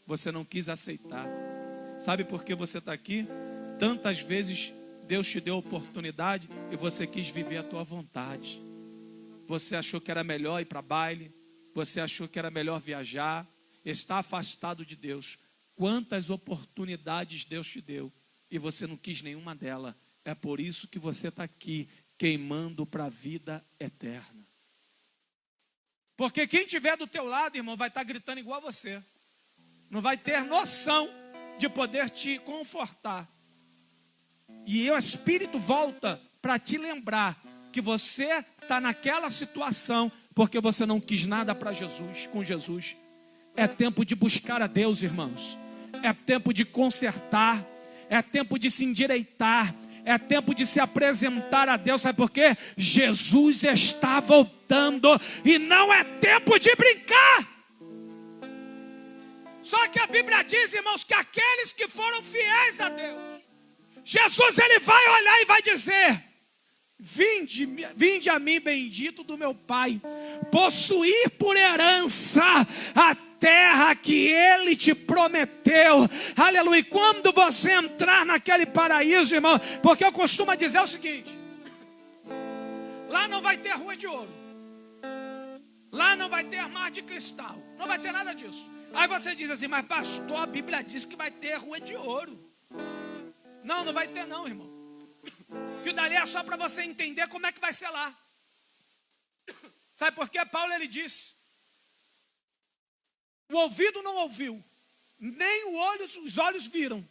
Você não quis aceitar. Sabe por que você está aqui? Tantas vezes Deus te deu oportunidade e você quis viver a tua vontade. Você achou que era melhor ir para baile. Você achou que era melhor viajar. Está afastado de Deus. Quantas oportunidades Deus te deu e você não quis nenhuma delas. É por isso que você está aqui, queimando para a vida eterna. Porque quem estiver do teu lado, irmão, vai estar gritando igual a você. Não vai ter noção de poder te confortar. E o Espírito volta para te lembrar que você está naquela situação porque você não quis nada para Jesus, com Jesus. É tempo de buscar a Deus, irmãos. É tempo de consertar. É tempo de se endireitar. É tempo de se apresentar a Deus. Sabe por quê? Jesus está voltando e não é tempo de brincar. Só que a Bíblia diz, irmãos, que aqueles que foram fiéis a Deus, Jesus, ele vai olhar e vai dizer: vinde a mim, bendito do meu Pai, possuir por herança a terra que Ele te prometeu. Aleluia. E quando você entrar naquele paraíso, irmão, porque eu costumo dizer o seguinte: lá não vai ter rua de ouro, lá não vai ter mar de cristal, não vai ter nada disso. Aí você diz assim: mas pastor, a Bíblia diz que vai ter rua de ouro. Não, não vai ter não, irmão. Que dali é só para você entender como é que vai ser lá. Sabe por quê? Paulo, ele disse: o ouvido não ouviu, nem os olhos viram,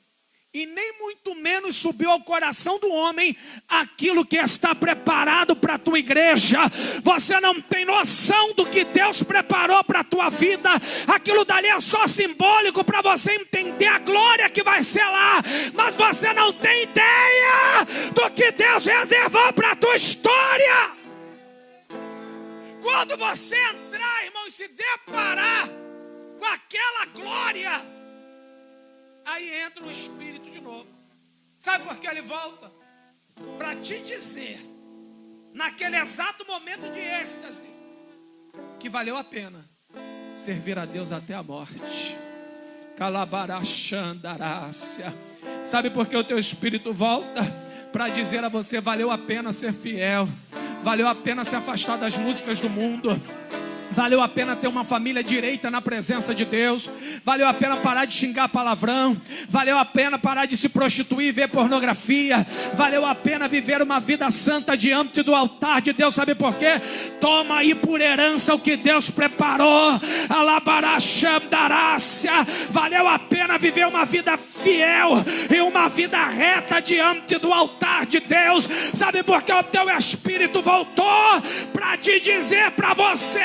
e nem muito menos subiu ao coração do homem aquilo que está preparado para a tua igreja. Você não tem noção do que Deus preparou para a tua vida. Aquilo dali é só simbólico para você entender a glória que vai ser lá, mas você não tem ideia do que Deus reservou para a tua história. Quando você entrar, irmão, e se deparar com aquela glória, aí entra o Espírito de novo. Sabe por que ele volta? Para te dizer, naquele exato momento de êxtase, que valeu a pena servir a Deus até a morte. Calabarachandarácia. Sabe por que o teu Espírito volta? Para dizer a você: valeu a pena ser fiel. valeu a pena se afastar das músicas do mundo. Valeu a pena ter uma família direita na presença de Deus. Valeu a pena parar de xingar palavrão. Valeu a pena parar de se prostituir e ver pornografia. Valeu a pena viver uma vida santa diante do altar de Deus. Sabe por quê? Toma aí por herança o que Deus preparou. Alabarachandarácia. Valeu a pena viver uma vida fiel e uma vida reta diante do altar de Deus. Sabe por quê? O teu Espírito voltou para te dizer para você: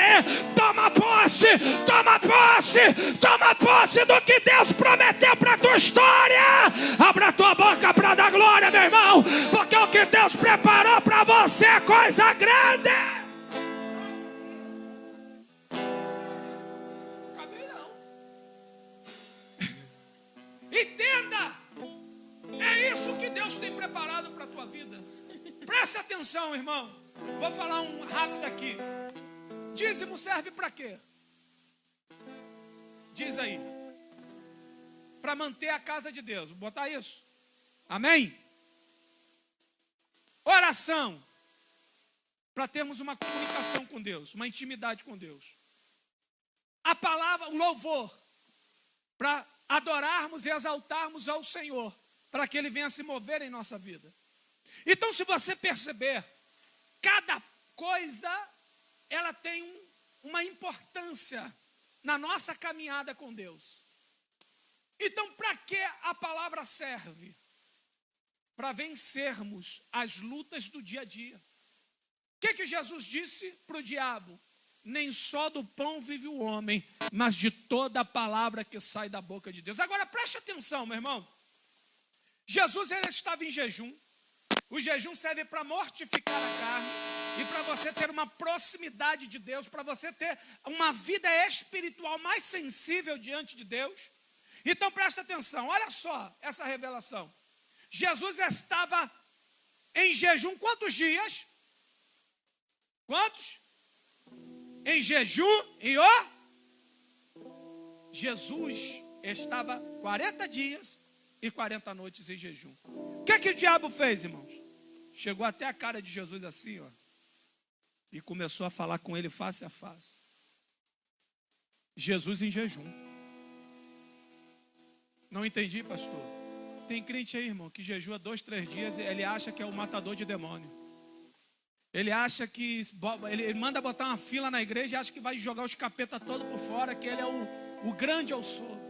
toma posse, toma posse, toma posse do que Deus prometeu para a tua história. Abra a tua boca para dar glória, meu irmão, porque o que Deus preparou para você é coisa grande. Acabei não. Entenda, é isso que Deus tem preparado para a tua vida. Preste atenção, irmão. Vou falar um rápido aqui. Dízimo serve para quê? Diz aí. Para manter a casa de Deus. Vou botar isso. Amém? Oração. Para termos uma comunicação com Deus, uma intimidade com Deus. A palavra, o louvor. Para adorarmos e exaltarmos ao Senhor. Para que Ele venha se mover em nossa vida. Então, se você perceber, cada coisa, ela tem uma importância na nossa caminhada com Deus. Então, para que a palavra serve? Para vencermos as lutas do dia a dia. O que Jesus disse para o diabo? Nem só do pão vive o homem, mas de toda a palavra que sai da boca de Deus. Agora, preste atenção, meu irmão. Jesus, ele estava em jejum. O jejum serve para mortificar a carne e para você ter uma proximidade de Deus, para você ter uma vida espiritual mais sensível diante de Deus. Então presta atenção, olha só essa revelação. Jesus estava em jejum quantos dias? Quantos? Em jejum e Jesus estava 40 dias e 40 noites em jejum. O que o diabo fez, irmãos? Chegou até a cara de Jesus assim, ó, e começou a falar com ele face a face. Jesus em jejum. Não entendi, pastor. Tem crente aí, irmão, que jejua 2, 3 dias e ele acha que é o matador de demônio. Ele acha que, ele manda botar uma fila na igreja e acha que vai jogar os capeta todos por fora, que ele é o grande eu sou.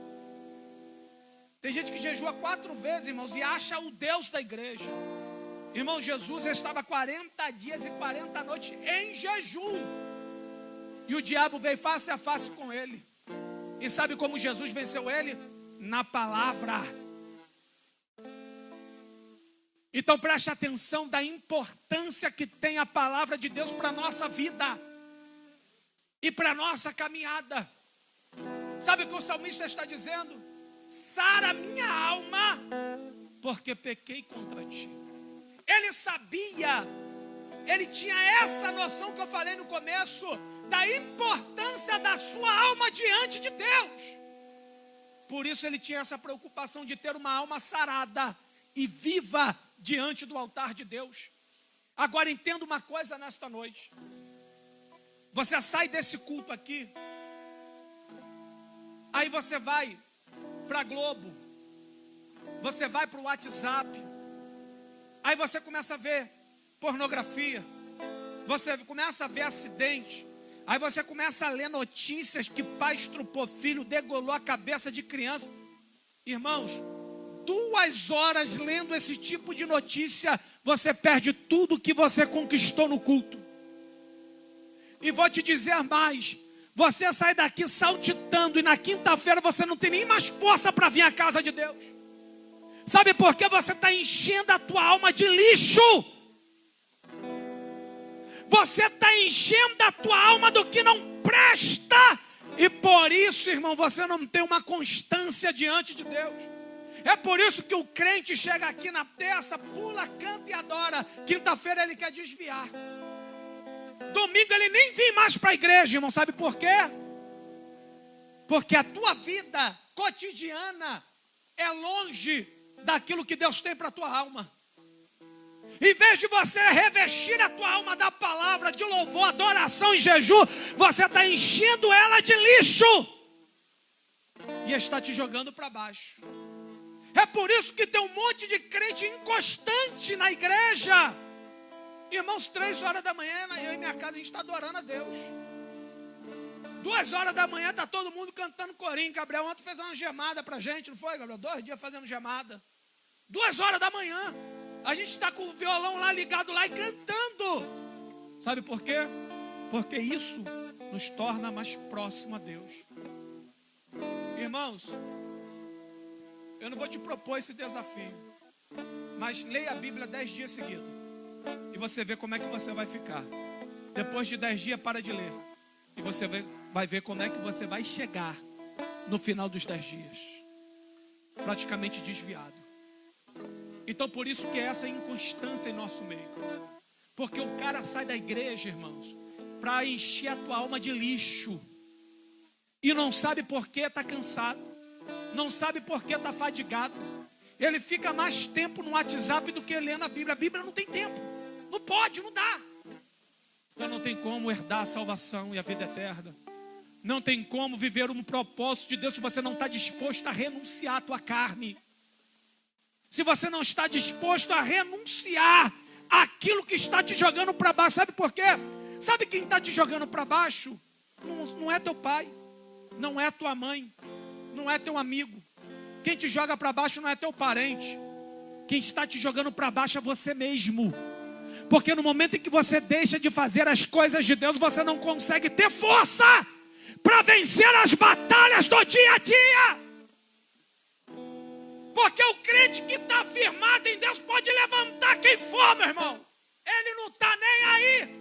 Tem gente que jejua 4 vezes, irmãos, e acha o Deus da igreja. Irmão, Jesus estava 40 dias e 40 noites em jejum. E o diabo veio face a face com ele. E sabe como Jesus venceu ele? Na palavra. Então preste atenção da importância que tem a palavra de Deus para a nossa vida. E para a nossa caminhada. Sabe o que o salmista está dizendo? Sara minha alma, porque pequei contra ti. Ele sabia, ele tinha essa noção que eu falei no começo, da importância da sua alma diante de Deus. Por isso ele tinha essa preocupação de ter uma alma sarada e viva diante do altar de Deus. Agora entenda uma coisa nesta noite. Você sai desse culto aqui, aí você vai para a Globo, você vai para o WhatsApp, aí você começa a ver pornografia, você começa a ver acidente, aí você começa a ler notícias que pai estrupou filho, degolou a cabeça de criança. Irmãos, 2 horas lendo esse tipo de notícia, você perde tudo que você conquistou no culto. E vou te dizer mais, você sai daqui saltitando e na quinta-feira você não tem nem mais força para vir à casa de Deus. Sabe por quê? Você está enchendo a tua alma de lixo. Você está enchendo a tua alma do que não presta. E por isso, irmão, você não tem uma constância diante de Deus. É por isso que o crente chega aqui na terça, pula, canta e adora. Quinta-feira ele quer desviar. Domingo ele nem vem mais para a igreja, irmão. Sabe por quê? Porque a tua vida cotidiana é longe daquilo que Deus tem para a tua alma. Em vez de você revestir a tua alma da palavra, de louvor, adoração e jejum, você está enchendo ela de lixo e está te jogando para baixo. É por isso que tem um monte de crente inconstante na igreja. Irmãos, 3 horas da manhã, eu e minha casa, a gente está adorando a Deus. 2 horas da manhã está todo mundo cantando corinho. Gabriel ontem fez uma gemada para a gente, não foi, Gabriel? 2 dias fazendo gemada. 2 horas da manhã. A gente está com o violão lá ligado lá e cantando. Sabe por quê? Porque isso nos torna mais próximo a Deus. Irmãos, eu não vou te propor esse desafio, mas leia a Bíblia 10 dias seguidos e você vê como é que você vai ficar. Depois de 10 dias, para de ler e você vai ver como é que você vai chegar no final dos 10 dias, praticamente desviado. Então por isso que é essa inconstância em nosso meio. Porque o cara sai da igreja, irmãos, para encher a tua alma de lixo. E não sabe por que está cansado. Não sabe por que está fadigado. Ele fica mais tempo no WhatsApp do que lendo a Bíblia. A Bíblia não tem tempo. Não pode, não dá. Então não tem como herdar a salvação e a vida eterna. Não tem como viver um propósito de Deus se você não está disposto a renunciar à tua carne. Se você não está disposto a renunciar àquilo que está te jogando para baixo. Sabe por quê? Sabe quem está te jogando para baixo? Não é teu pai, não é tua mãe, não é teu amigo. Quem te joga para baixo não é teu parente. Quem está te jogando para baixo é você mesmo. Porque no momento em que você deixa de fazer as coisas de Deus, você não consegue ter força para vencer as batalhas do dia a dia. Porque o crente que está firmado em Deus pode levantar quem for, meu irmão. Ele não está nem aí.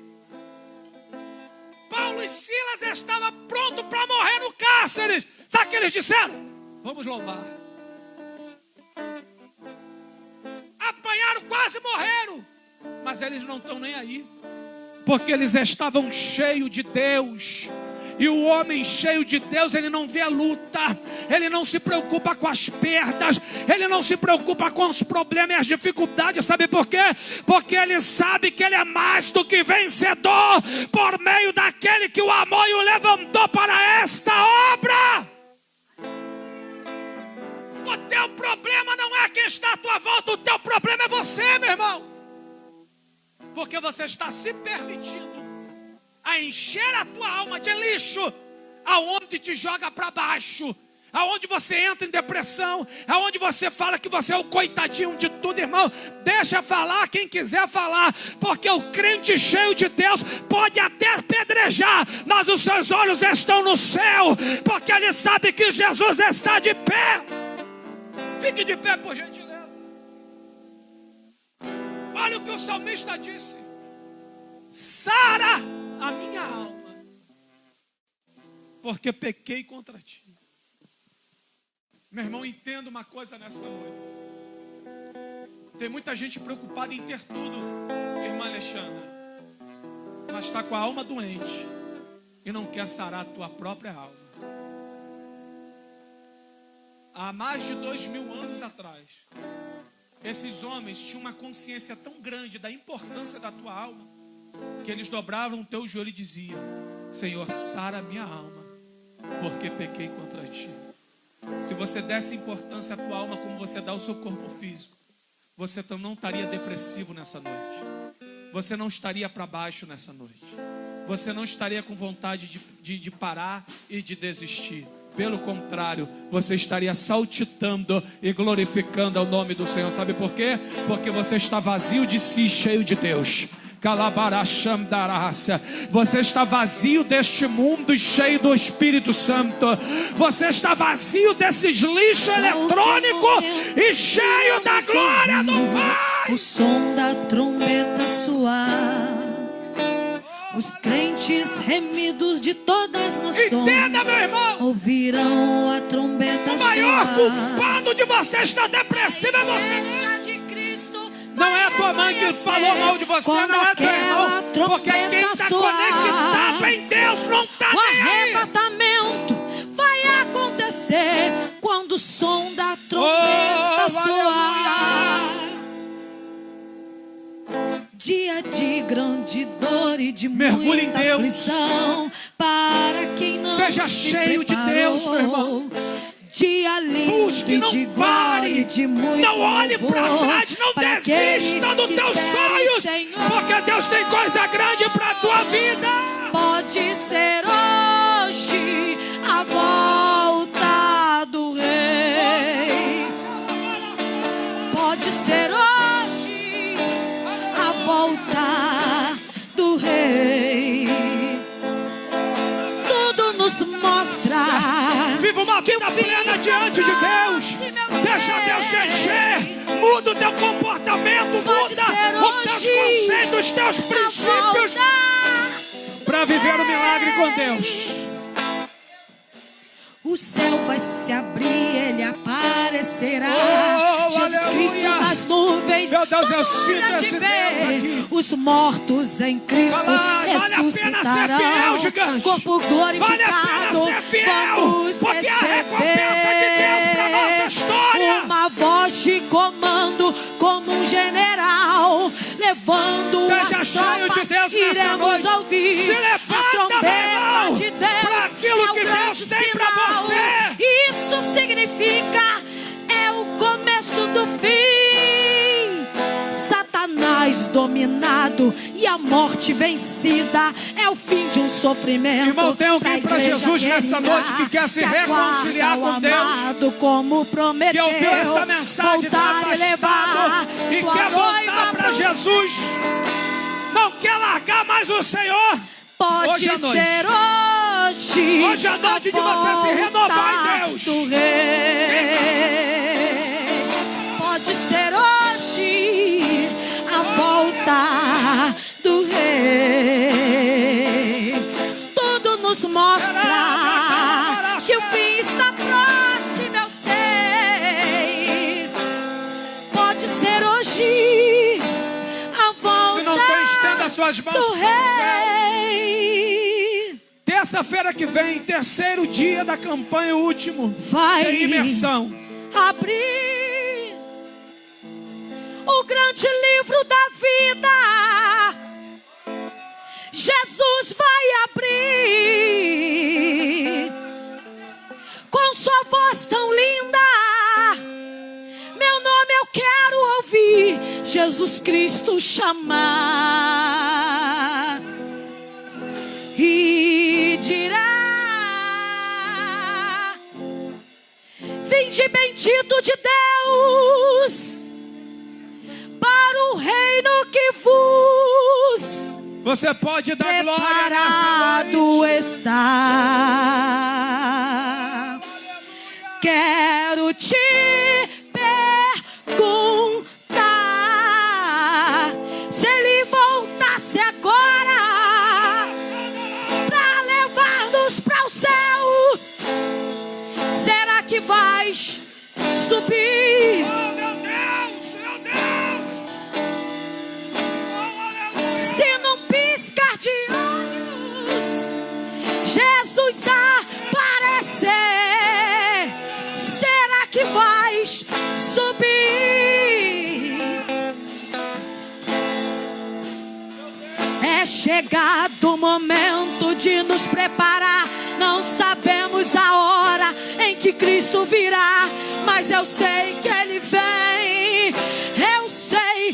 Paulo e Silas estavam prontos para morrer no cárcere. Sabe o que eles disseram? Vamos louvar. Apanharam, quase morreram. Mas eles não estão nem aí. Porque eles estavam cheios de Deus. E o homem cheio de Deus, ele não vê a luta, ele não se preocupa com as perdas, ele não se preocupa com os problemas e as dificuldades. Sabe por quê? Porque ele sabe que ele é mais do que vencedor por meio daquele que o amou e o levantou para esta obra. O teu problema não é quem está à tua volta, o teu problema é você, meu irmão. Porque você está se permitindo a encher a tua alma de lixo, aonde te joga para baixo, aonde você entra em depressão, aonde você fala que você é o coitadinho de tudo, irmão. Deixa falar quem quiser falar, porque o crente cheio de Deus pode até pedrejar, mas os seus olhos estão no céu, porque ele sabe que Jesus está de pé. Fique de pé, por gentileza. Olha o que o salmista disse: sara a minha alma, porque pequei contra ti. Meu irmão, entenda uma coisa nesta noite. Tem muita gente preocupada em ter tudo, irmã Alexandra, mas está com a alma doente e não quer sarar a tua própria alma. Há mais de 2000 anos atrás, esses homens tinham uma consciência tão grande da importância da tua alma, que eles dobravam o teu joelho e diziam: Senhor, sara a minha alma, porque pequei contra ti. Se você desse importância à tua alma como você dá ao seu corpo físico, você não estaria depressivo nessa noite. Você não estaria para baixo nessa noite. Você não estaria com vontade de parar e de desistir. Pelo contrário, você estaria saltitando e glorificando ao nome do Senhor. Sabe por quê? Porque você está vazio de si, cheio de Deus. Você está vazio deste mundo e cheio do Espírito Santo. Você está vazio desses lixos eletrônicos e cheio da glória do Pai.
O som da trombeta soar, os crentes remidos de todas as nações,
entenda, meu irmão,
ouvirão a trombeta soar.
O maior culpado de você estar depressivo é você. Não é a tua mãe que falou mal de você, não é teu irmão, porque quem está conectado em Deus não está nem aí.
O arrebatamento vai acontecer quando o som da trombeta soar. hora de grande dor e de
Mergulhe em
muita
Deus.
aflição, para quem não
Seja
se
cheio de Deus, meu irmão.
De alívio,
Busque, não
de
pare.
glória, de muito
Não olhe para
louvor,
trás, não
para
desista
aquele
dos
que
teus
espera o
sonhos,
Senhor.
porque Deus tem coisa grande para a tua vida.
Pode ser hoje a volta do Rei. Pode ser hoje a volta do Rei. Tudo nos mostra.
Viva uma vida plena diante de Deus. Deixa Deus te encher. Muda o teu comportamento, muda os teus conceitos, os teus princípios, para viver o milagre com Deus.
O céu vai se abrir, Ele aparecerá.
Oh,
Jesus
aleluia.
Cristo nas nuvens.
Meu Deus, eu
toda
sinto
hora
esse
de
Deus
ver.
aqui.
Os mortos em Cristo
Vale a pena ser
ressuscitarão.
fiel, gigante.
Corpo glorificado.
Vale a pena ser fiel,
vamos
porque é a
receber
recompensa de Deus para nossa história.
uma voz de comando como um general, levando
Seja
as
cheio de
tropas,
Deus nessa
iremos
noite.
ouvir
Se
a
levanta, meu
trombeta
irmão,
de Deus.
para aquilo
É o
que
grande
Deus tem para
sinal.
você.
Isso significa é o começo do fim. Satanás dominado e a morte vencida. É o fim de um sofrimento.
Irmão, tem alguém
pra
para
igreja
Jesus nessa
guerreira
noite que quer se reconciliar
aguarda
com
o
Deus,
amado como prometeu,
que ouviu esta mensagem, está
voltar e levar
afastado e
sua
quer
noiva
voltar para
pro
Jesus, não quer largar mais o Senhor.
Pode
Hoje à noite.
ser hoje.
Hoje à noite de você se renovar em Deus.
Do Rei. Pode ser hoje a volta do Rei. Tudo nos mostra que o fim está próximo, eu sei. Pode ser hoje a volta.
Se não tem, estenda as suas mãos
do
para o céu.
Rei.
Terça-feira que vem, terceiro dia da campanha, o último,
Vai
tem imersão.
abrir o grande livro da vida. Jesus vai abrir com sua voz tão linda. Meu nome eu quero ouvir Jesus Cristo chamar. E dirá: vinde bendito de Deus para o reino que vos
Você pode dar glória nessa
preparado
noite.
está. Quero te perguntar: se ele voltasse agora para levar-nos para o céu, será que vais subir?
Oh, meu Deus, meu Deus. Oh, aleluia.
Se num piscar de olhos Jesus aparecer, será que vais subir? É chegado o momento de nos preparar. Não sabemos a hora em que Cristo virá, mas eu sei que Ele vem. Eu sei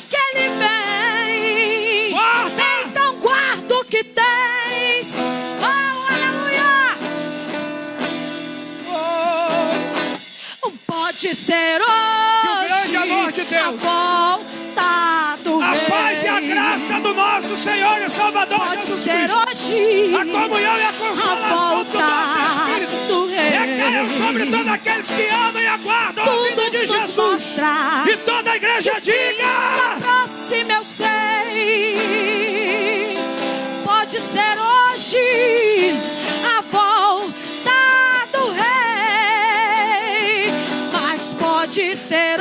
que Ele vem.
Guarda!
Então guarda o que tens. Oh, aleluia!
Oh,
Pode ser
o
hoje
grande amor de Deus,
a volta do
a
Rei.
paz e a graça do nosso Senhor e Salvador
Pode
Jesus
ser
Cristo,
hoje
a comunhão e a
a
consolação do nosso
volta
Espírito
do Rei.
recaiam sobre todos aqueles que amam e aguardam a
Tudo
vinda de
nos
Jesus.
mostra
E toda a igreja
está
diga:
próximo, eu sei. Pode ser hoje a volta do Rei, mas pode ser